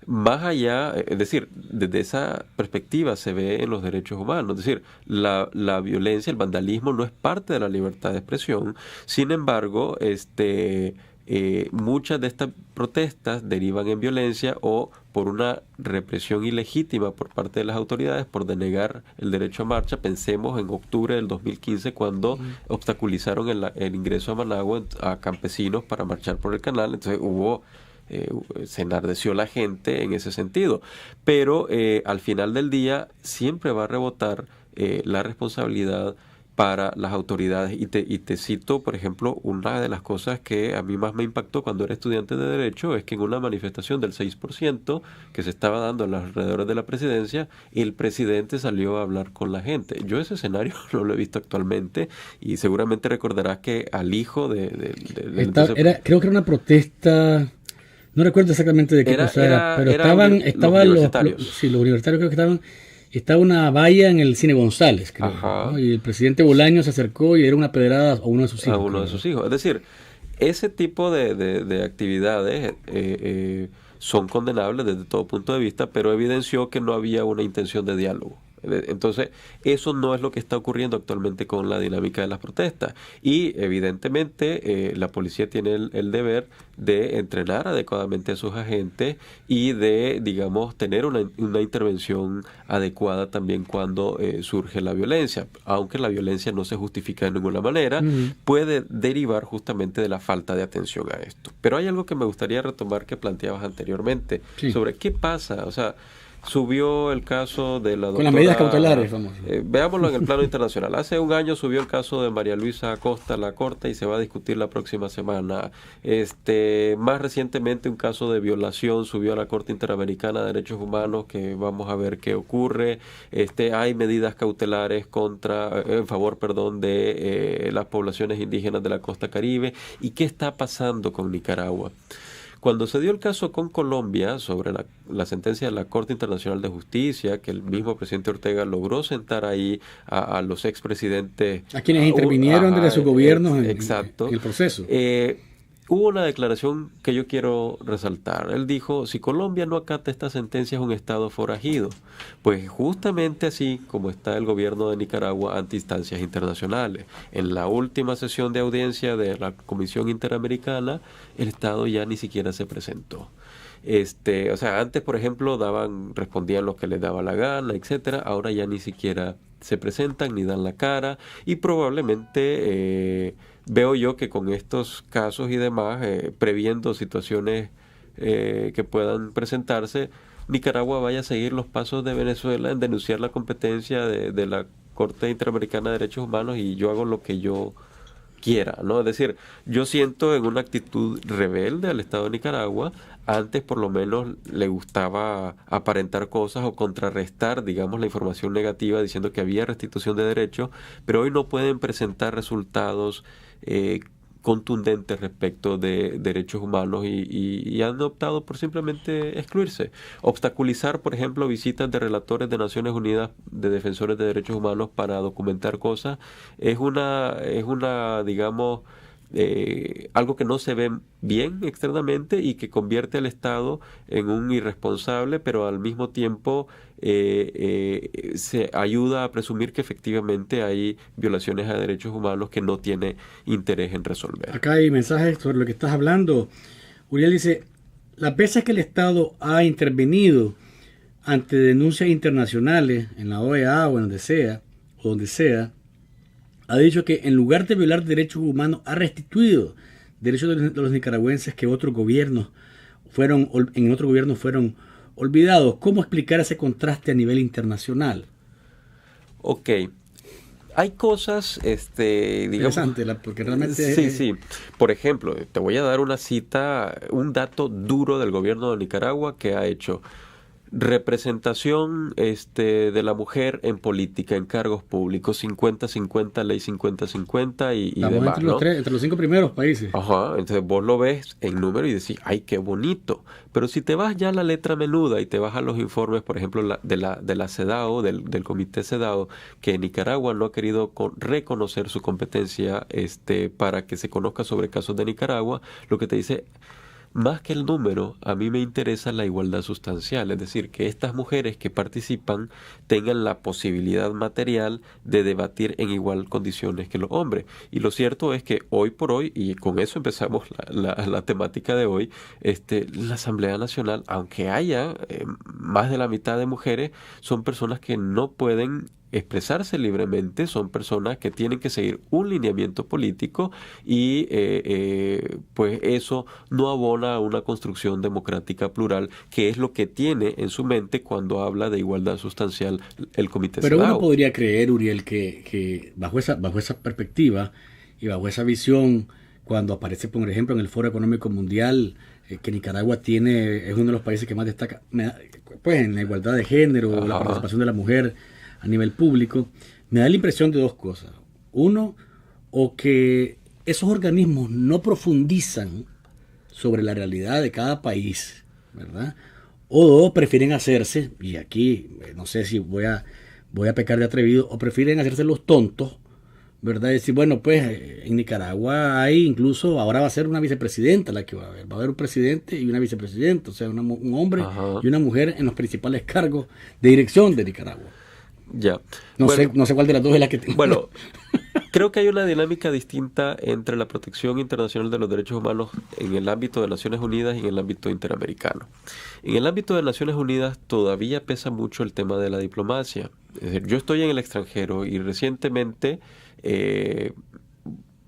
más allá, es decir, desde esa perspectiva se ve en los derechos humanos, es decir, la violencia, el vandalismo no es parte de la libertad de expresión. Sin embargo, muchas de estas protestas derivan en violencia o por una represión ilegítima por parte de las autoridades por denegar el derecho a marcha. Pensemos en octubre del 2015 cuando obstaculizaron el ingreso a Managua a campesinos para marchar por el canal. Entonces se enardeció la gente en ese sentido. Pero al final del día siempre va a rebotar la responsabilidad para las autoridades. Y te cito, por ejemplo, una de las cosas que a mí más me impactó cuando era estudiante de Derecho es que en una manifestación del 6% que se estaba dando en los alrededores de la presidencia, el presidente salió a hablar con la gente. Yo ese escenario no lo he visto actualmente y seguramente recordarás que al hijo creo que era una protesta, no recuerdo exactamente de qué cosa era, pero estaban los universitarios creo que estaba una valla en el Cine González, creo, ¿no? Y el presidente Bolaño se acercó y era una pedrada a uno de sus hijos. A uno de sus hijos. Es decir, ese tipo de actividades son condenables desde todo punto de vista, pero evidenció que no había una intención de diálogo. Entonces, eso no es lo que está ocurriendo actualmente con la dinámica de las protestas. Y evidentemente la policía tiene el deber de entrenar adecuadamente a sus agentes y de, digamos, tener una intervención adecuada también cuando surge la violencia. Aunque la violencia no se justifica de ninguna manera, puede derivar justamente de la falta de atención a esto. Pero hay algo que me gustaría retomar que planteabas anteriormente sobre qué pasa, o sea, Subió el caso de la doctora... Con las medidas cautelares, vamos. Veámoslo en el plano internacional. Hace un año subió el caso de María Luisa Acosta a la Corte y se va a discutir la próxima semana. Más recientemente un caso de violación subió a la Corte Interamericana de Derechos Humanos, que vamos a ver qué ocurre. Hay medidas cautelares en favor de las poblaciones indígenas de la costa Caribe. ¿Y qué está pasando con Nicaragua? Cuando se dio el caso con Colombia sobre la sentencia de la Corte Internacional de Justicia, que el mismo presidente Ortega logró sentar ahí a los expresidentes... A quienes intervinieron desde su gobierno en el proceso. Hubo una declaración que yo quiero resaltar. Él dijo, si Colombia no acata esta sentencia es un estado forajido. Pues justamente así como está el gobierno de Nicaragua ante instancias internacionales. En la última sesión de audiencia de la Comisión Interamericana, el estado ya ni siquiera se presentó. Antes, por ejemplo, respondían lo que les daba la gana, etcétera. Ahora ya ni siquiera se presentan ni dan la cara y probablemente... veo yo que con estos casos y demás, previendo situaciones que puedan presentarse, Nicaragua vaya a seguir los pasos de Venezuela en denunciar la competencia de la Corte Interamericana de Derechos Humanos y yo hago lo que yo quiera, ¿no? Es decir, yo siento en una actitud rebelde al Estado de Nicaragua. Antes por lo menos le gustaba aparentar cosas o contrarrestar, digamos, la información negativa diciendo que había restitución de derechos, pero hoy no pueden presentar resultados contundentes respecto de derechos humanos y han optado por simplemente excluirse. Obstaculizar, por ejemplo, visitas de relatores de Naciones Unidas de defensores de derechos humanos para documentar cosas es una digamos, algo que no se ve bien externamente y que convierte al Estado en un irresponsable, pero al mismo tiempo se ayuda a presumir que efectivamente hay violaciones a derechos humanos que no tiene interés en resolver. Acá hay mensajes sobre lo que estás hablando. Uriel dice, las veces que el Estado ha intervenido ante denuncias internacionales en la OEA o en donde sea, ha dicho que en lugar de violar derechos humanos ha restituido derechos de los nicaragüenses que en otro gobierno fueron olvidados. ¿Cómo explicar ese contraste a nivel internacional? Ok. Hay cosas, digamos... Interesante, porque realmente... Sí. Por ejemplo, te voy a dar una cita, un dato duro del gobierno de Nicaragua que ha hecho. Representación de la mujer en política, en cargos públicos, 50-50, ley 50-50 y demás, ¿no? Entre los 5 primeros países. Ajá, entonces vos lo ves en número y decís, ¡ay, qué bonito! Pero si te vas ya a la letra menuda y te vas a los informes, por ejemplo, de la CEDAW, del comité CEDAW, que Nicaragua no ha querido reconocer su competencia para que se conozca sobre casos de Nicaragua, lo que te dice... Más que el número, a mí me interesa la igualdad sustancial, es decir, que estas mujeres que participan tengan la posibilidad material de debatir en igual condiciones que los hombres. Y lo cierto es que hoy por hoy, y con eso empezamos la temática de hoy, la Asamblea Nacional, aunque haya más de la mitad de mujeres, son personas que no pueden expresarse libremente, son personas que tienen que seguir un lineamiento político y pues eso no abona a una construcción democrática plural, que es lo que tiene en su mente cuando habla de igualdad sustancial el Comité Pero CEDAW. Uno podría creer, Uriel, que bajo esa perspectiva y bajo esa visión, cuando aparece, por ejemplo, en el Foro Económico Mundial, que Nicaragua es uno de los países que más destaca pues en la igualdad de género, la participación de la mujer a nivel público, me da la impresión de dos cosas. Uno, o que esos organismos no profundizan sobre la realidad de cada país, ¿verdad? O dos, prefieren hacerse, y aquí no sé si voy a pecar de atrevido, o prefieren hacerse los tontos, ¿verdad? Decir, bueno, pues en Nicaragua hay incluso, ahora va a ser una vicepresidenta la que va a haber un presidente y una vicepresidenta, o sea, un hombre y una mujer en los principales cargos de dirección de Nicaragua. Ya. No sé cuál de las dos es la que tengo. Bueno, creo que hay una dinámica distinta entre la protección internacional de los derechos humanos en el ámbito de Naciones Unidas y en el ámbito interamericano. En el ámbito de Naciones Unidas todavía pesa mucho el tema de la diplomacia. Es decir, yo estoy en el extranjero y recientemente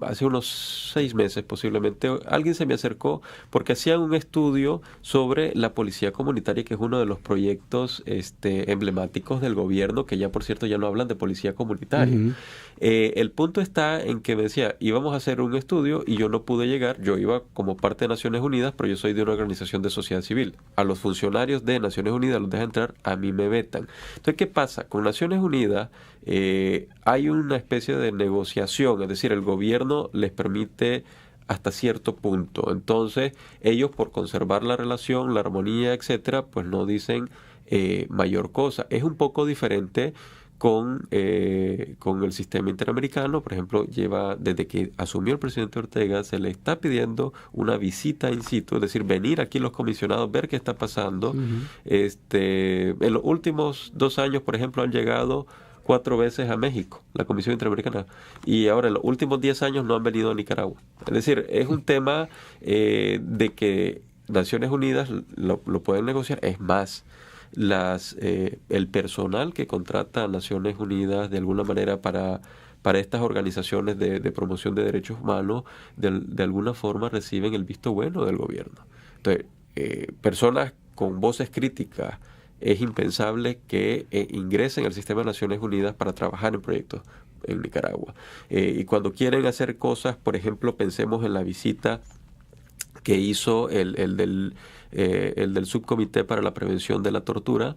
hace unos 6 meses posiblemente, alguien se me acercó porque hacían un estudio sobre la policía comunitaria, que es uno de los proyectos emblemáticos del gobierno, que ya por cierto ya no hablan de policía comunitaria. Ujú. El punto está en que me decía, íbamos a hacer un estudio y yo no pude llegar. Yo iba como parte de Naciones Unidas, pero yo soy de una organización de sociedad civil. A los funcionarios de Naciones Unidas los dejan entrar, a mí me vetan. Entonces, ¿qué pasa? Con Naciones Unidas hay una especie de negociación, es decir, el gobierno les permite hasta cierto punto. Entonces, ellos, por conservar la relación, la armonía, etcétera, pues no dicen mayor cosa. Es un poco diferente con el sistema interamericano. Por ejemplo, desde que asumió el presidente Ortega, se le está pidiendo una visita in situ, es decir, venir aquí los comisionados, ver qué está pasando. En los últimos 2 años, por ejemplo, han llegado 4 veces a México, la Comisión Interamericana, y ahora en los últimos 10 años no han venido a Nicaragua. Es decir, es un tema de que Naciones Unidas lo pueden negociar. Es más, el personal que contrata a Naciones Unidas de alguna manera para estas organizaciones de promoción de derechos humanos, de alguna forma reciben el visto bueno del gobierno. Entonces, personas con voces críticas, es impensable que ingresen al sistema de Naciones Unidas para trabajar en proyectos en Nicaragua. Y cuando quieren hacer cosas, por ejemplo, pensemos en la visita que hizo el del Subcomité para la Prevención de la Tortura.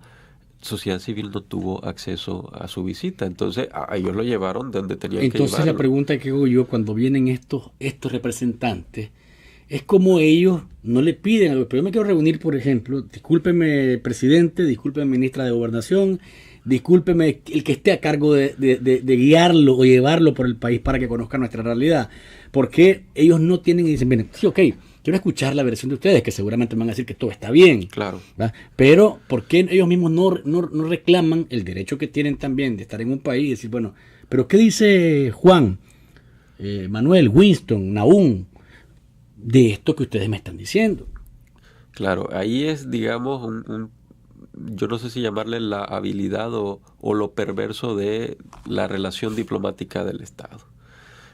Sociedad civil no tuvo acceso a su visita, entonces a ellos lo llevaron donde tenían que llevarlo. Entonces la pregunta que hago yo, cuando vienen estos representantes, es como ellos no le piden, pero yo me quiero reunir, por ejemplo, discúlpeme presidente, discúlpeme ministra de Gobernación, discúlpeme el que esté a cargo de guiarlo o llevarlo por el país para que conozca nuestra realidad. Porque ellos no tienen y dicen, bien, sí, ok, quiero escuchar la versión de ustedes, que seguramente van a decir que todo está bien. Claro. ¿Verdad? Pero, ¿por qué ellos mismos no reclaman el derecho que tienen también de estar en un país y decir, bueno, pero ¿qué dice Juan, Manuel, Winston, Nahum de esto que ustedes me están diciendo? Claro, ahí es, digamos, yo no sé si llamarle la habilidad o lo perverso de la relación diplomática del Estado.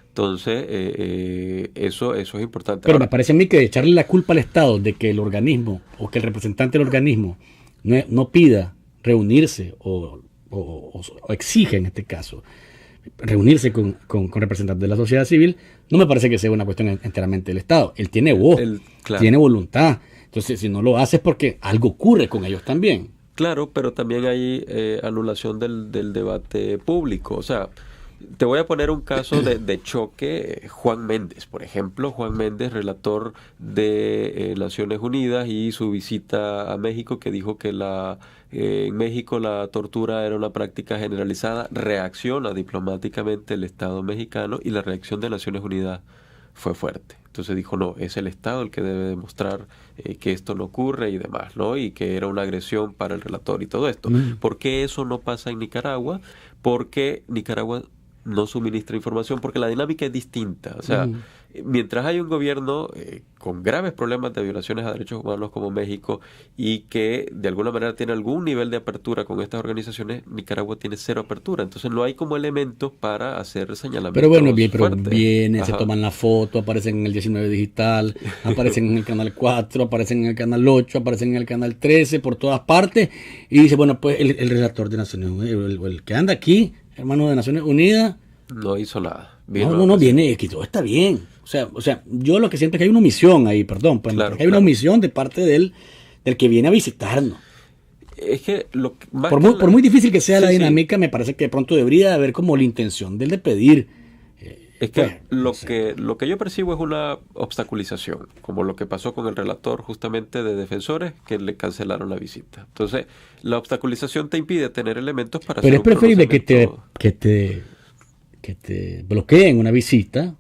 Entonces, eso es importante. Pero me parece a mí que echarle la culpa al Estado de que el organismo o que el representante del organismo no pida reunirse o exige, en este caso, reunirse con representantes de la sociedad civil, no me parece que sea una cuestión enteramente del Estado. Él tiene voz, claro, tiene voluntad. Entonces, si no lo hace es porque algo ocurre con ellos también. Claro, pero también hay anulación del debate público. O sea, te voy a poner un caso de choque. Juan Méndez, por ejemplo. Juan Méndez, relator de Naciones Unidas, y su visita a México, que dijo que en México la tortura era una práctica generalizada. Reacciona diplomáticamente el Estado mexicano y la reacción de Naciones Unidas fue fuerte. Entonces dijo, no, es el Estado el que debe demostrar que esto no ocurre y demás, ¿no? Y que era una agresión para el relator y todo esto. ¿Por qué eso no pasa en Nicaragua? Porque Nicaragua no suministra información, porque la dinámica es distinta. O sea, mientras hay un gobierno con graves problemas de violaciones a derechos humanos como México, y que de alguna manera tiene algún nivel de apertura con estas organizaciones, Nicaragua tiene cero apertura. Entonces no hay como elementos para hacer señalamientos. Pero bueno, fuertes. Vienen, se Ajá. toman la foto, aparecen en el 19 digital, aparecen en el canal 4, aparecen en el canal 8, aparecen en el canal 13, por todas partes, y dice, bueno, pues el relator de Naciones Unidas, el que anda aquí, hermano de Naciones Unidas, no hizo nada. Viene, que todo está bien. O sea, yo lo que siento es que hay una omisión ahí, perdón, pues, Claro, que hay una omisión de parte del que viene a visitarnos. Es que Por muy difícil que sea la Sí, sí. dinámica, me parece que de pronto debería haber como la intención del de pedir. Es que lo que yo percibo es una obstaculización, como lo que pasó con el relator justamente de defensores, que le cancelaron la visita. Entonces, la obstaculización te impide tener elementos para Pero hacer es un preferible pronunciamiento. que te bloqueen una visita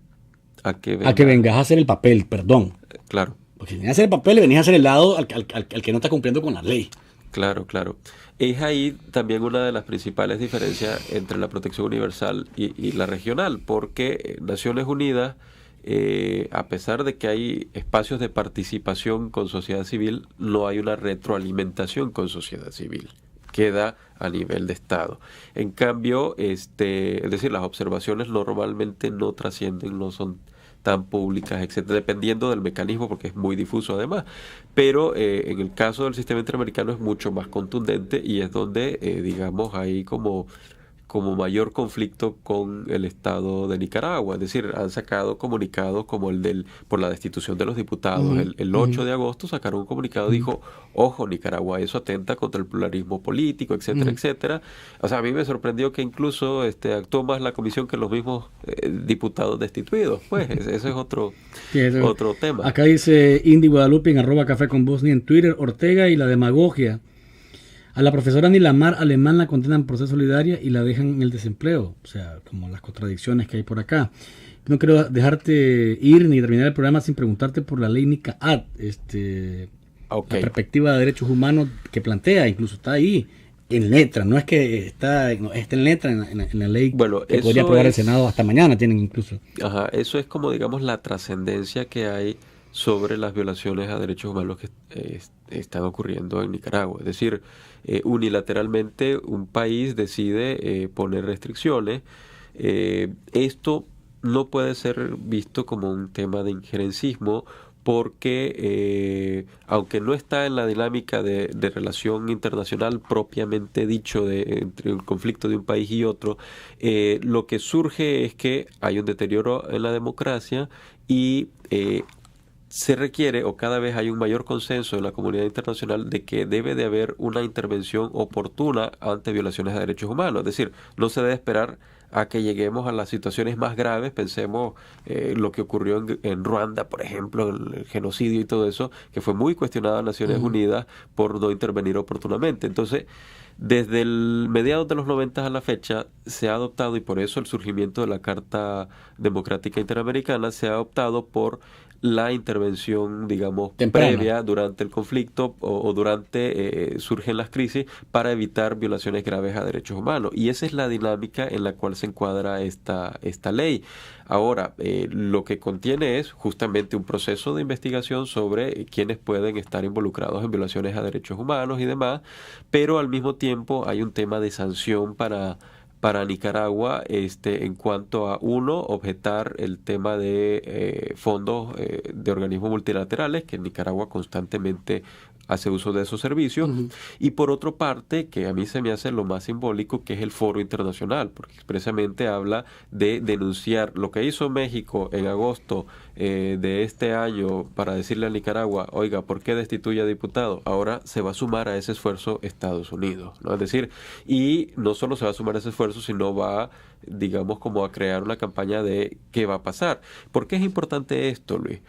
a que vengas a hacer el papel, perdón. Claro. Porque si venís a hacer el papel, le venís a hacer el lado al que no está cumpliendo con la ley. Claro. Es ahí también una de las principales diferencias entre la protección universal y la regional, porque Naciones Unidas, a pesar de que hay espacios de participación con sociedad civil, no hay una retroalimentación con sociedad civil, queda a nivel de Estado. En cambio, es decir, las observaciones normalmente no trascienden, no son tan públicas, etcétera, dependiendo del mecanismo, porque es muy difuso además. Pero en el caso del sistema interamericano es mucho más contundente y es donde, digamos, hay como mayor conflicto con el Estado de Nicaragua. Es decir, han sacado comunicados como por la destitución de los diputados. El 8 de agosto sacaron un comunicado, dijo, ojo, Nicaragua, eso atenta contra el pluralismo político, etcétera, etcétera. O sea, a mí me sorprendió que incluso actuó más la comisión que los mismos diputados destituidos. Pues ese es otro tema. Acá dice Indy Guadalupe en @café con Bosnia en Twitter, Ortega y la demagogia. A la profesora Nilamar Alemán la condenan por ser solidaria y la dejan en el desempleo. O sea, como las contradicciones que hay por acá. No quiero dejarte ir ni terminar el programa sin preguntarte por la ley NICAAD. La perspectiva de derechos humanos que plantea, incluso está ahí en letra. No es que está en letra en la ley, bueno, que podría aprobar el Senado hasta mañana, tienen incluso. Ajá, eso es como, digamos, la trascendencia que hay sobre las violaciones a derechos humanos que están ocurriendo en Nicaragua. Es decir, unilateralmente un país decide poner restricciones. Esto no puede ser visto como un tema de injerencismo porque, aunque no está en la dinámica de relación internacional propiamente dicho entre el conflicto de un país y otro, lo que surge es que hay un deterioro en la democracia y se requiere, o cada vez hay un mayor consenso en la comunidad internacional de que debe de haber una intervención oportuna ante violaciones de derechos humanos. Es decir, no se debe esperar a que lleguemos a las situaciones más graves. Pensemos lo que ocurrió en Ruanda, por ejemplo, el genocidio y todo eso, que fue muy cuestionado en Naciones Unidas por no intervenir oportunamente. Entonces, desde el mediados de los 90 a la fecha se ha adoptado, y por eso el surgimiento de la Carta Democrática Interamericana, se ha optado por la intervención, digamos, previa durante el conflicto o durante surgen las crisis para evitar violaciones graves a derechos humanos. Y esa es la dinámica en la cual se encuadra esta ley. Ahora, lo que contiene es justamente un proceso de investigación sobre quiénes pueden estar involucrados en violaciones a derechos humanos y demás, pero al mismo tiempo hay un tema de sanción para Nicaragua en cuanto a, uno, objetar el tema de fondos de organismos multilaterales, que Nicaragua constantemente hace uso de esos servicios, y por otra parte, que a mí se me hace lo más simbólico, que es el Foro Internacional, porque expresamente habla de denunciar lo que hizo México en agosto de este año para decirle a Nicaragua, oiga, ¿por qué destituye a diputados? Ahora se va a sumar a ese esfuerzo Estados Unidos, ¿no? Es decir, y no solo se va a sumar a ese esfuerzo, sino va, digamos, como a crear una campaña de qué va a pasar. ¿Por qué es importante esto, Luis?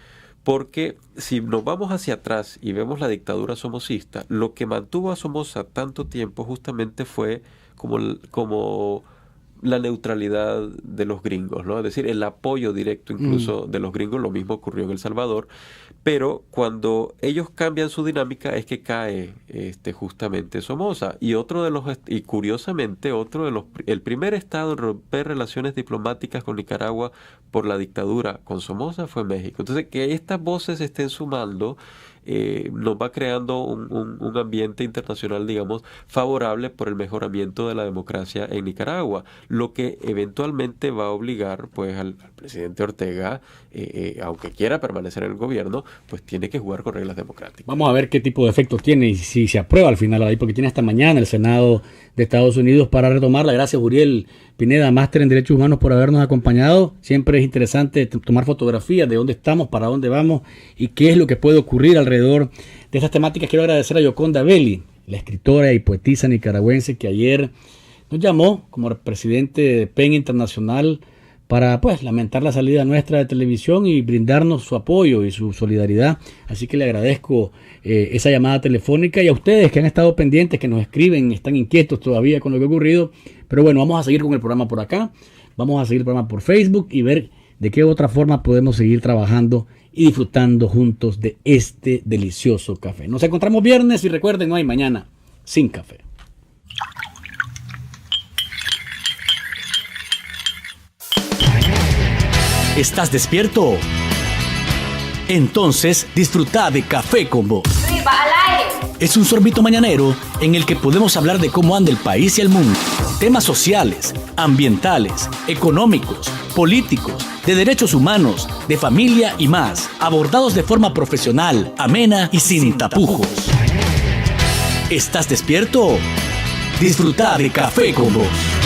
Porque si nos vamos hacia atrás y vemos la dictadura somocista, lo que mantuvo a Somoza tanto tiempo justamente fue como la neutralidad de los gringos, ¿no? Es decir, el apoyo directo incluso de los gringos. Lo mismo ocurrió en El Salvador, pero cuando ellos cambian su dinámica es que cae justamente Somoza. Y curiosamente el primer estado en romper relaciones diplomáticas con Nicaragua por la dictadura con Somoza fue México. Entonces, que estas voces estén sumando nos va creando un ambiente internacional, digamos, favorable por el mejoramiento de la democracia en Nicaragua, lo que eventualmente va a obligar pues al presidente Ortega, aunque quiera permanecer en el gobierno, pues tiene que jugar con reglas democráticas. Vamos a ver qué tipo de efectos tiene y si se aprueba al final ahí, porque tiene hasta mañana el Senado de Estados Unidos para retomarla. Gracias, Uriel Pineda, máster en Derechos Humanos, por habernos acompañado. Siempre es interesante tomar fotografías de dónde estamos, para dónde vamos y qué es lo que puede ocurrir alrededor de estas temáticas. Quiero agradecer a Yoconda Belli, la escritora y poetisa nicaragüense que ayer nos llamó como presidente de PEN Internacional para pues lamentar la salida nuestra de televisión y brindarnos su apoyo y su solidaridad. Así que le agradezco esa llamada telefónica, y a ustedes que han estado pendientes, que nos escriben, están inquietos todavía con lo que ha ocurrido. Pero bueno, vamos a seguir con el programa por acá, vamos a seguir el programa por Facebook y ver de qué otra forma podemos seguir trabajando y disfrutando juntos de este delicioso café. Nos encontramos viernes y recuerden, no hay mañana sin café. ¿Estás despierto? Entonces, disfruta de Café con Vos. ¡Riva al aire! Es un sorbito mañanero en el que podemos hablar de cómo anda el país y el mundo. Temas sociales, ambientales, económicos, políticos, de derechos humanos, de familia y más, abordados de forma profesional, amena y sin tapujos. ¿Estás despierto? Disfruta de Café con Vos.